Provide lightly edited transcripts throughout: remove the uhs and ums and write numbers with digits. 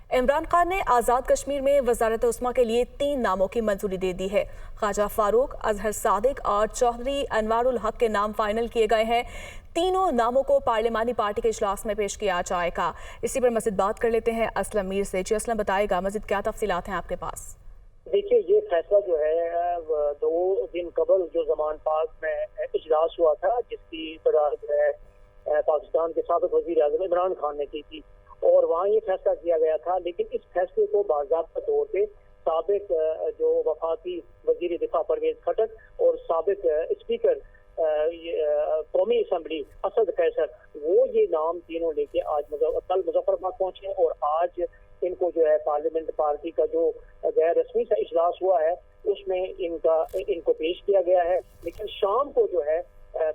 इमरान खान ने आज़ाद कश्मीर में वज़ारत उस्मा के लिए 3 नामों की मंजूरी दे दी है। ख्वाजा फारूक, अजहर सादिक और चौधरी अनवारुल हक के नाम फाइनल किए गए हैं। तीनों नामों को पार्लिमानी पार्टी के इजलास में पेश किया जाएगा। इसी पर मज़ीद बात कर लेते हैं असलम मीर से। जी असलम, बताएगा मज़ीद क्या तफसीलात हैं आपके पास? देखिए, ये फैसला जो है 2 दिन कबल जो जमान पाक में इजलास हुआ था, जिसकी सदारत जो है पाकिस्तान के साबिक वज़ीर आज़म इमरान खान ने की थी, और वहाँ ये फैसला किया गया था। लेकिन इस फैसले को बाज़ाब्ता तौर पे साबिक जो वफाकी वज़ीर दिफा परवेज खटक और साबिक स्पीकर कौमी असम्बली असद कैसर, वो ये नाम तीनों लेके आज कल मुजफ्फराबाद पहुंचे और आज इनको जो है पार्लियामेंट पार्टी का जो गैर रस्मी सा इजलास हुआ है उसमें इनको पेश किया गया है। लेकिन शाम को जो है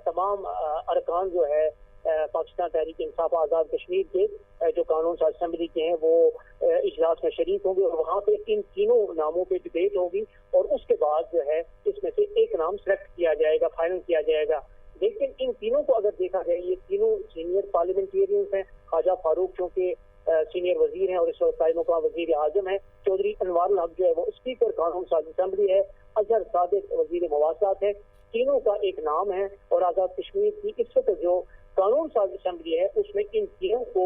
तमाम अरकान जो है पाकिस्तान तहरीक इंसाफ आज़ाद कश्मीर के जो कानून साज असम्बली के हैं वो इजलास में शरीक होंगे और वहाँ पे इन तीनों नामों पे डिबेट होगी और उसके बाद जो है इसमें से एक नाम सेलेक्ट किया जाएगा, फाइनल किया जाएगा। लेकिन इन तीनों को अगर देखा जाए, ये तीनों सीनियर पार्लियामेंटेरियंस हैं। ख्वाजा फारूक चूँकि सीनियर वजीर हैं और इस वक्त कायम मुकाम वजीर आजम है। चौधरी अनवारुल हक जो है वो स्पीकर कानून साज असम्बली है। अजहर सादिक वजीर मवासात है। तीनों का एक नाम है और आज़ाद कश्मीर की इस वक्त जो कानून साज असम्बली है उसमें इन तीनों को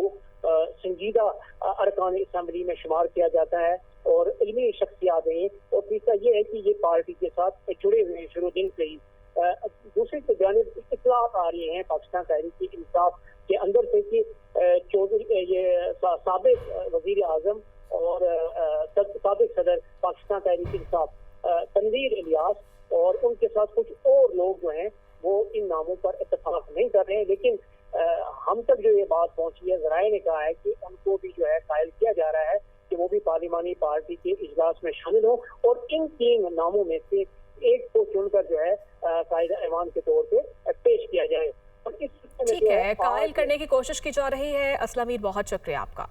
संजीदा अरकान असम्बली में शुमार किया जाता है और इल्मी शख्सियात हैं। और तीसरा ये है कि ये पार्टी के साथ जुड़े हुए हैं शुरू दिन से ही। दूसरी जानिब इत्तलात आ रही हैं पाकिस्तान तहरीक इंसाफ के अंदर से कि चौधरी ये साबिक वजीर आजम और साबिक सदर पाकिस्तान तहरीक इंसाफ तनवीर इलियास और उनके साथ कुछ और लोग जो हैं वो इन नामों पर इत्तेफाक नहीं कर रहे हैं। लेकिन हम तक जो ये बात पहुंची है, ज़राए ने कहा है कि उनको भी जो है कायल किया जा रहा है कि वो भी पार्लिमानी पार्टी के इजलास में शामिल हो और इन 3 नामों में से एक को चुनकर जो है कायदा ऐवान के तौर पे पेश किया जाए। और इस ठीक है, कायल करने की कोशिश की जा रही है। असलम मीर, बहुत शुक्रिया आपका।